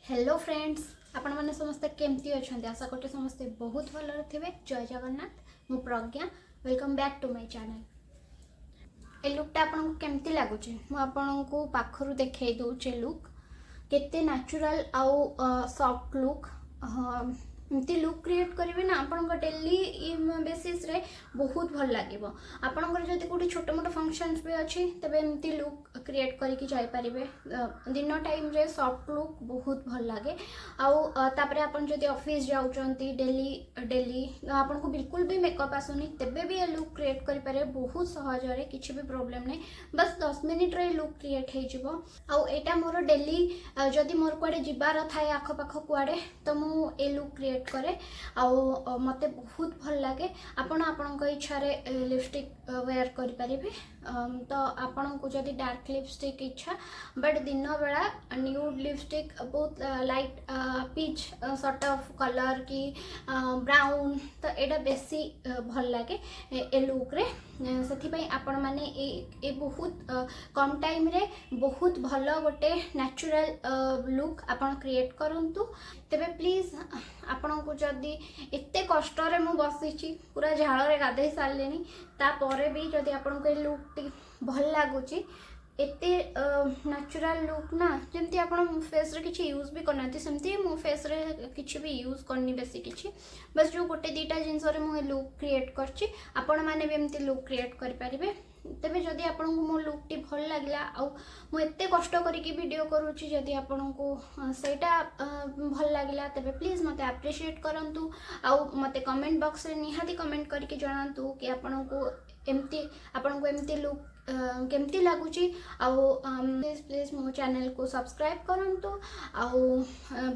Hello friends, आपण मैंने समस्ते केमती अच्छा आशा करते समस्ते बहुत भल थे। जय जगन्नाथ। मु प्रज्ञा, welcome back to my channel. ए लुकटा आपन को केमती लागुचे मु आपन को पाखरु देखाई दउचे। लुक केते नेचुरल आउ सॉफ्ट लुक एमती लुक क्रिएट करेंगे ना आपण डेली बेसीस रे बहुत भल लगे। आपंकर जब कौटे छोट मोट फंक्शंस भी अच्छी तेरे एमती लुक क्रिएट करके जापारे। दिन टाइम रे सॉफ्ट लुक बहुत भल लगे। आउे आपन जब ऑफिस जाऊँगी डेली डेली आपन को बिल्कुल भी मेकअप आसुनी तेबे भी ये लुक क्रिएट करें बहुत सहज किसी भी प्रॉब्लम नहीं। बस 10 मिनिट रे लुक क्रिएट हो एटा मोर डेली जदि मोर कुआडे जिबार थाए आखपाख कुआडे तो मु ए लुक क्रिएट करे आउ मते बहुत भल लगे। आपण आपणक इच्छा रे लिपस्टिक वेयर करि परिबे। तो आपण को जदि डार्क लिपस्टिक इच्छा बट दिन बेला न्यूड लिपस्टिक बहुत light peach sort of colour की ब्राउन तो एटा बेसी भल लगे ए लुक रे। से आपण माने ए बहुत कम टाइम रे बहुत भल गोटे नेचुरल लुक आपण क्रिएट करंतु। तेबे प्लीज आपण को जदि एते कष्ट रे मु बसिची पूरा झाड़ रे गाधई सारले तापर भी जदि आपण को लुक टी भल लागुची एते नेचुरल लुक ना जमती आपण फेस रे किछि यूज भी करना सेमती मो फेस रे किछि भी यूज करनी बेसी किछि बस जो गोटे दीटा जिनस रे मु लुक क्रिएट करछि आपण माने भी एमती लुक क्रिएट कर परिबे। तेबे जदि आपण को मो लुक टी भल लागला आ मु एते कष्ट करिकि वीडियो करूछि जदि आपण को सेटा भल लागला तेबे प्लीज मते एप्रिशिएट करंतु आ मते कमेंट बॉक्स रे निहाती कमेंट करिकि जणांतु कि आपण को एमती लुक केमती लगुची। प्लीज प्लीज मो चैनल को सब्सक्राइब करंतु आउ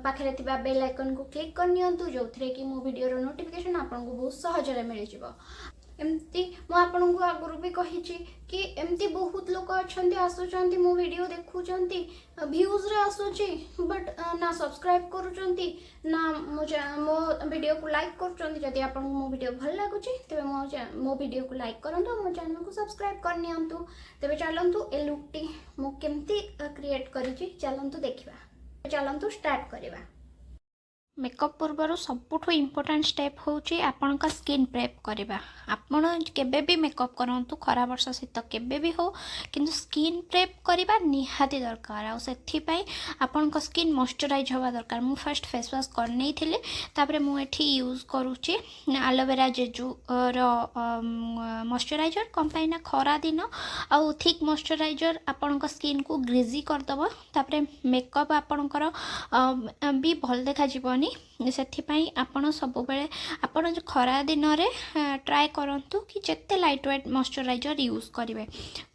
पाखरे थिबा बेल आइकन को क्लिक कर नियंतु जो थरे कि मो वीडियो रो नोटिफिकेशन आपन को बहुत सहज रे मिल जिवो। एमती मु आपन को आगुरु भी कहिछि कि एमती बहुत लोक अछंती आसुचंती मो वीडियो देखुचंती व्यूज रे आसुची बट ना सब्सक्राइब करूचंती ना मो वीडियो को लाइक करूचंती। जदि आपन मो वीडियो भल लागुची तबे मो वीडियो को लाइक करंतु मो चैनल को सब्सक्राइब कर नियंतु। तबे चलंतु ए लुक टी मो केमती क्रिएट करिछि चलंतु देखिबा। चलंतु स्टार्ट करिबा। मेकअप पूर्वर सबुठु इम्पोर्टेंट स्टेप होची आपण का स्किन प्रेप करबा। आपण केबे भी मेकअप करंतु खरा वर्ष शीत केबे भी हो किंतु स्किन प्रेप करबा निहाती दरकार। आ सेथि पई आपण का स्किन मॉइस्चराइज होवा दरकार। मु फर्स्ट फेस वॉश कर नै थिले तापरे मु एठी यूज करूची एलोवेरा जेजू रो मॉइस्चराइजर कंपाइना खरा दिन आ थिक मॉइस्चराइजर आपण का स्किन को ग्रीजी कर दबो। तापरे मेकअप आपणकर भी भल देखा जीवनी से आपण सब बेले आपण खरा दिन रे ट्राए करंतु कि जेते लाइट वेट मॉइस्चराइजर यूज करेंगे।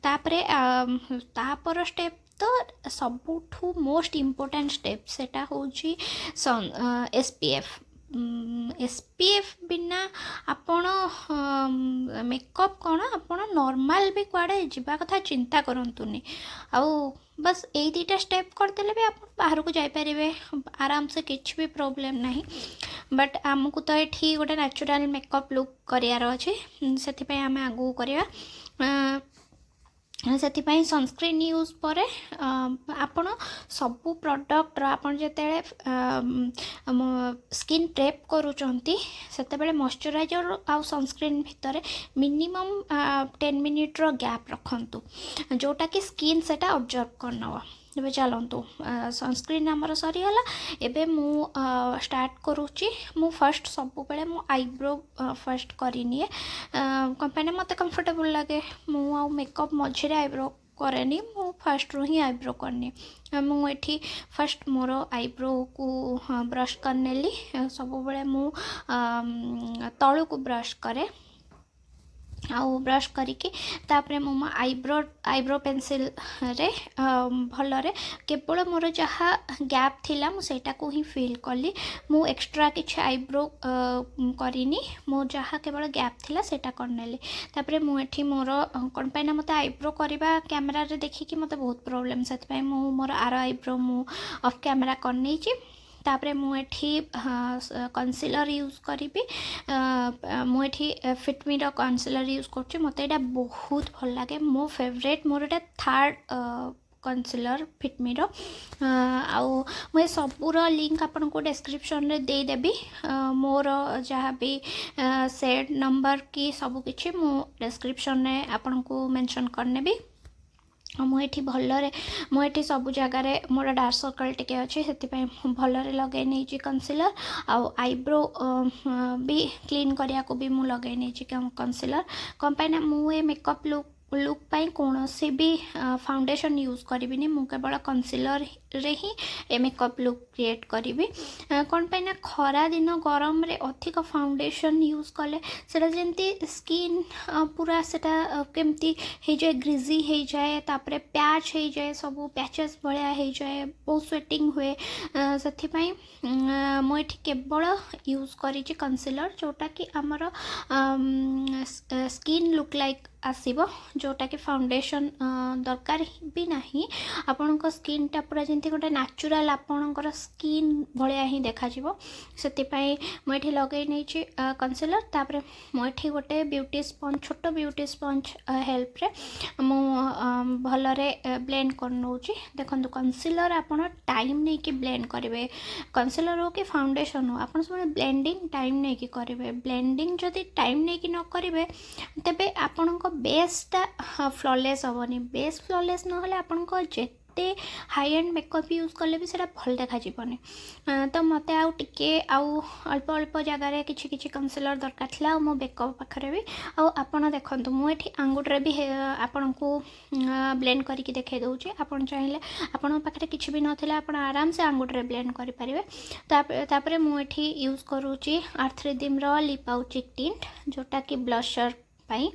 तापर स्टेप तो सबुठु मोस्ट इम्पोर्टेंट स्टेप सेटा होची एसपीएफ। एसपीएफ बिना आपण मेकअप कौन आपण नॉर्मल भी कुआडे जीवा कथा चिंता करंतुनी। आउ बस यही दुटा स्टेप करदेले भी आप बाहर को जापारे आराम से किसी भी प्रॉब्लम नहीं। बट आमको तो ये गोटे नेचुरल मेकअप लुक करार अच्छे से आम आगू करवा। से सनस्क्रीन यूज पर आपण सबू प्रोडक्ट आपण जिते स्किन प्रेप करुँच से मॉइस्चराइजर आउ सनस्क्रीन भितर मिनिमम 10 मिनिट रो गैप रखंतु जोटा कि स्किन सेटा ऑब्जर्व करनवा। ଏବେ चलतु सनस्क्रीन आमर सरीगला एबे मु स्टार्ट करुच्ची। मु फर्स्ट सब बेले मु आईब्रो फर्स्ट करनी कंपानी मत कंफर्टेबल लगे। मु आ मेकअप मझे आईब्रो करेनी मु फर्स्ट रू ही आईब्रो करनी। मुझे फर्स्ट मोर आईब्रो को ब्रश करनेली सब बेले मु तलू को ब्रश करे आउ ब्रश करिकी तापरे मो आईब्रो पेंसिल रे भलरे केवल मोर जहाँ गैप थिला मु सेटा को ही फिल कली। मु एक्स्ट्रा किछ आईब्रो करिनी मो जहाँ केवल गैप थिला सेटा करनेली। तापरे मु एठी मोर कोन पाइना मते आईब्रो करबा कैमरा रे देखि कि मते बहुत प्रॉब्लम सेत पय मु मोर आरो आईब्रो मु ऑफ कैमरा करनी छी। तापरे मुझे कनसिलर यूज करी मुझे फिटमी कनसिलर यूज कर मत बहुत भल लगे। मो फेवरेट मोर थर्ड कन्सिलर फिटमी रो आउ मुझे सबूर लिंक आपन को डिस्क्रिप्शन रे दे देबी मोर जहाँ भी सेट नंबर की सब किछि मु डिस्क्रिप्शन रे आपन को मेंशन करने भी मुझे भलरे मुझे सब जगार मोर डार्क सर्कल टिके अच्छे से भलरे लगे नहीं कन्सिलर आउ आईब्रो भी क्लीन करिया को भी मु लगे नहीं कन्सिलर कौन पाई ना मुझे मेकअप लुक पाई कौन से भी फाउंडेशन यूज करी मु केवल कन्सिलर रे ही ए मेकअप लुक क्रिएट करी कौन पाई ना खरा दिन गरम रे अधिक फाउंडेशन यूज कले सेटा जमती स्किन पूरा सेटा केमती हो जाए ग्रीजी हो जाए तापरे पैच हो जाए सब पैचेस भाया हो जाए बहुत स्वेटिंग हुए से मुझे केवल यूज करी कन्सिलर जोटा कि आमर स्किन लुक लाइक आसीबो जोटा कि फाउंडेशन दरकार भी नहीं आपण स्किन टा पूरा जंती गोटे नेचुरल आपणकर स्किन भलिया ही देखा जिवो सेतिपई मुझे लगे नहीं कन्सिलर तापरे मुझे गोटे ब्यूटी स्पंज छोट ब्यूटी स्पंज हेल्प रे मु भलरे ब्लेंड कर नउची देखंतु कन्सिलर आपण टाइम नहीं कि ब्लेंड करेंगे कन्सिलर हो कि फाउंडेशन हो आपण सब ब्लेंडिंग टाइम नहीं कि करेंगे ब्लेंडिंग जदि टाइम नहीं कि न करेंगे तेबे आपण बेसटा फ्लॉलेस हेनी बेस फ्लॉलेस ना आपण जिते हाई एंड मेकअप यूज कले भी सेटा भल देखा जीवनी तो मत आउ टिके आउ अल्प अल्प जगार कि कन्सिलर दरकार था मो मेकअप पाखे भी आपड़ देखो मुझे आंगुठे भी आपण को ब्लेंड करके देखे दूसरी आपड़ चाहिए आपण पाखे किसी भी नाला आप आराम से आंगुठे ब्लेंड करेंगे मुझे यूज करुँची आर्थ्रिदिम लिप आउ चिक टिंट जोटा कि ब्लशर पाई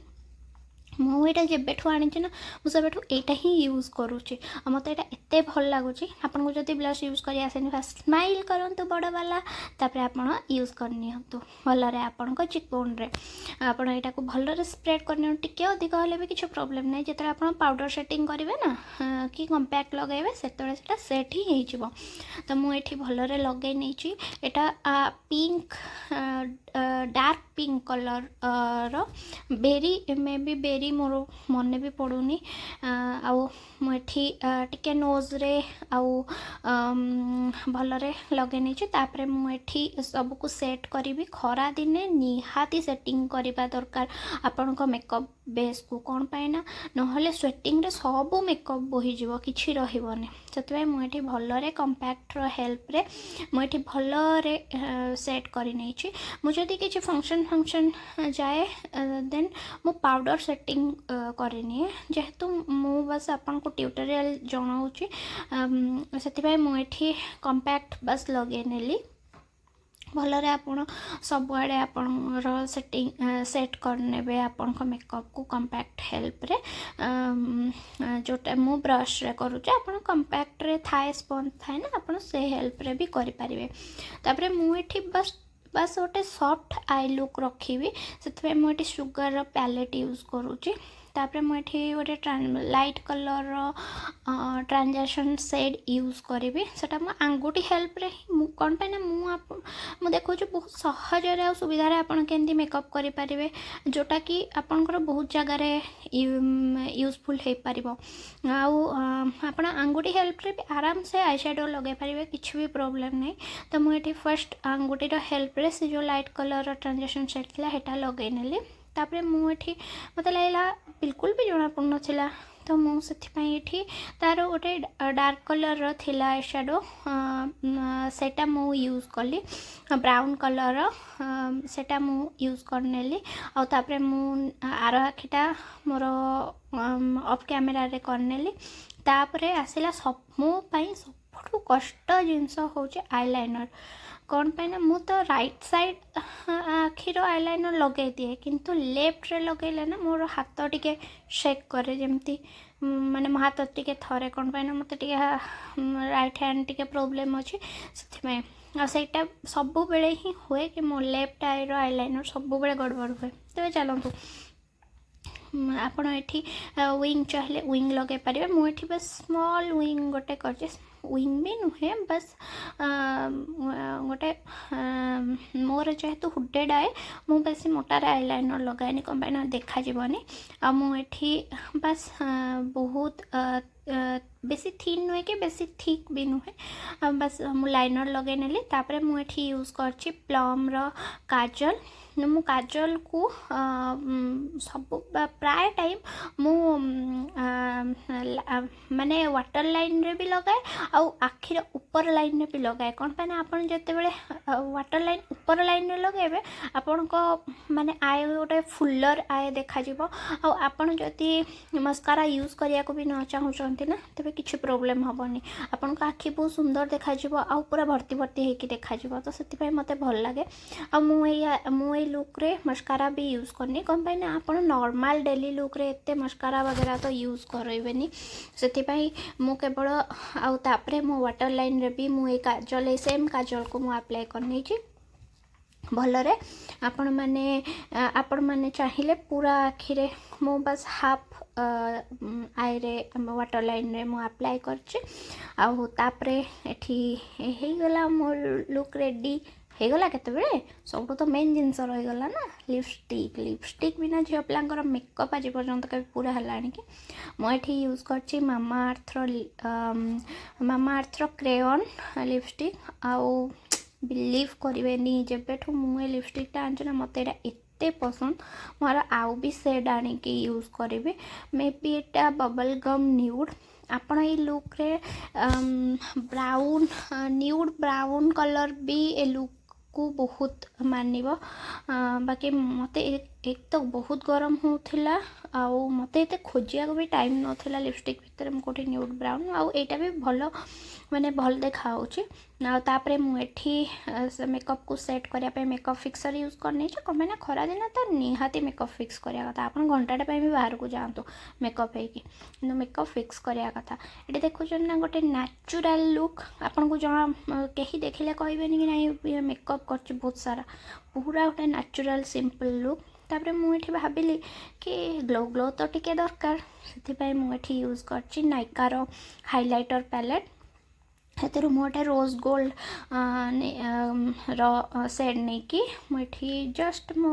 मुझे जेबेठू आनी ना मुझे यहाँ ही यूज करुँची मत यहाँ एत भल लगुच आपको जब ब्लश यूज कर आसेनि फास्ट स्माइल करूँ बड़ वाला तापर आप यूज करनी भलरे आपण चिक बोन रे आप यहाँ को भलरे स्प्रेड करनी टिके अधिक हेल्ले भी किसी प्रोब्लेम ना जो आप पाउडर सेटिंग करेंगे ना कि कंपैक्ट लगेबे से सेट ही हो तो मुझे भलरे लगे नहीं यहाँ पिंक डार्क पिंक कलर रो बेरी मे बी बेरी मोर मन भी पड़ूनी मुझे टिके नोज रे आउ भलरे लगे नहीं तापरे मुझे सबको सेट करी खरा दिने निहाती सेटिंग करवा दरकार आपण मेकअप बेस को कौन पाए ना नहले स्वेटिंग रे सब मेकअप बोहीजिव किछि रहिबनी से मुझे भलरे कंपैक्ट हेल्प रे मुझे भलरे सेट करी नहीं मुझे किसी फंक्शन जाए देन मु पाउडर सेटिंग करनी जेहेतु मु बस आपन को ट्यूटोरियल जनाऊँगी से मुझे कंपैक्ट बस लगे नेली भलरे आपण सबुआड़े आपण सेटिंग सेट करने आपण मेकअप को कंपैक्ट हेल्प रे जोटा मु ब्रश रे करूचे आपण कंपैक्ट रे थाए स्पंज थाए ना आपण से हेल्प रे भी करि परिबे तापरे मु एठी बस गोटे सॉफ्ट आई लुक रखी से मुझे सुगर पैलेट यूज करुँची तापरे मुझे गोटे light colour transaction shade use करी से आंगुठी हेल्प रे कौन पाई ना मुझे देखो बहुत सहजरे आ सुविधार आपन केमती मेकअप करें जोटा कि आपंकर बहुत जगार यूजफुल हो पार आप आंगुठी हेल्प रे भी आराम से आई शेडो लगे पारे किसी भी प्रोब्लेम नहीं तो मुझे फर्स्ट आंगुठी हेल्प रे से जो लाइट कलर ट्रांजेक्शन शेड थी हेटा लगे नेली तापरे मुझे मत लगला बिल्कुल भी जना पड़ नाला तो मुझे तार गोटे डार्क कलर थिला शेडो सेटा मु यूज कली ब्राउन कलर सेटा मु यूज करनेली आ तापरे मु आर आखिटा मोर ऑफ कैमरा रे करनेली तापरे आसिला सब मो पई सबठू कष्ट जिनस होचे आईलाइनर कौन पाई ना मु तो राइट साइड आखिर आईलाइनर लगे दिए किंतु लेफ्ट रे लगेले ना मोर हाथ टिके शेक करे जमती माने मो हाथ टिके थरे कौन पाई ना मते टिके राइट हैंड टिके प्रॉब्लम अछि सेटा सेटा सब बेले ही हुए कि मो लेफ्ट आईर आईलाइनर सब बेले गड़बड़ हुए तेज चलतु आपण एठी विंग चाहिए विंग लगे पारे मुझे बस स्मॉल विंग गोटे कर विंग भी नुहे बस गोटे मोर जेहेतु हुडेड आए मु बेस मोटार आईलाइनर लगाएनि कम देखा जीवनी आ मुझे बस बहुत बेसी थिन नुहे कि बेसी थिक भी नुहे बस मु लाइनर लगे नेली तापरे मु एठी यूज करछि प्लम रो काजल मु काजल को सब प्राय टाइम मु माने वाटर लाइन रे भी लगाए आउ आखिर ऊपर लाइन रे भी लगाए कौन पे ना आपण जते बेले वाटर लाइन ऊपर लाइन रे लगाइबे आपण को माने आय गोटे फुलर आय देखा जिवो आउ आपण जति मस्कारा यूज करिया को भी न चाहूचंती ना तबे किछि प्रॉब्लम हबनी आपण को आखि बहुत सुंदर देखा जिवो आउ पूरा भर्ती भर्ती हेकी देखा जिवो तो सेति पय मते भल लागे आ मु ए लुक रे मस्कारा भी यूज करनी कौन पे ना आपण नॉर्मल डेली लुक रे एते मस्कारा वगैरह तो यूज करइबेनी सेति पय मु केवल आउ तापरे मो वाटर लाइन रे भी मु ए काजल ए सेम काजल को मु अप्लाई करनी छी भलरे आपण माने चाहिए पूरा आखिरे मु बस हाफ आई रे वाटर लाइन रे मु अप्लाई करछि आउ तापरे एठी हे गला मो लुक रेडी हे गला केते बेले सब तो मेन जिंस रही गला ना लिपस्टिक बिना झियो पिलांकर मेकअप आज पर्यंत के पूरा हलानी कि मु एठी यूज करछि मामा अर्थ रो क्रेयन लिपस्टिक आउ बिलीव करेनि जेबेठू मुझे लिपस्टिकटा आनी ना मत एते पसंद मोर आउ भी सेड आनिकी यूज करी may be Etah bubble gum nude आपण ये लुक रे ब्राउन न्यूड ब्राउन कलर भी ए लुक को बहुत मानिबो बाकी मते एक तो बहुत गरम होथिला आउ मते एते खोजिया को भी टाइम नथिला लिपस्टिक भितर म कोठी न्यूड ब्राउन आउ एटा भी भलो माने भल देखा होची ना तापरे मु एठी मेकअप को सेट करिया पे मेकअप फिक्सर यूज करने छ कमे ना खरा दिन तो निहाती मेकअप फिक्स करिया कथा आपण घंटाटे पे भी बाहर को जांतो मेकअप है कि नो मेकअप फिक्स करिया कथा एटे देखु जन ना गोटे नेचुरल लुक आपण को जणा केही देखिले कहबेनी कि नाही मेकअप करछि बहुत सारा पूरा गोटे नेचुरल सिंपल लुक तापरे मु एठी भाबिली कि ग्लो तो टिके दरकार सेति पय मु एठी यूज करछि नाइका रो हाइलाइटर पैलेट हेतु मोटे रोज गोल्ड रो सेड नहीं कि मुठी जस्ट मो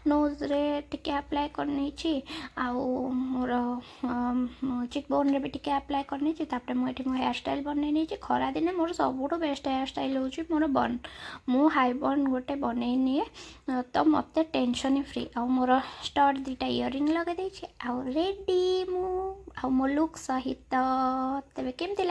नोज रे टिके अप्लाई करनी छी आउ मोर चिक बोन रे भी टिके अप्लाई करनी छी तापरे मु एठी मो हेयर स्टाइल बनेनी छी खरा दिने मोर सबुठो बेस्ट हेयर स्टाइल होची मोर बन मु हाई बन गोटे बनै निए तो मते टेंशन फ्री आउ मोर स्टड दीटा इयरिंग लगे देछि आउ रेडी मु आउ मो लुक सहित तबे केमति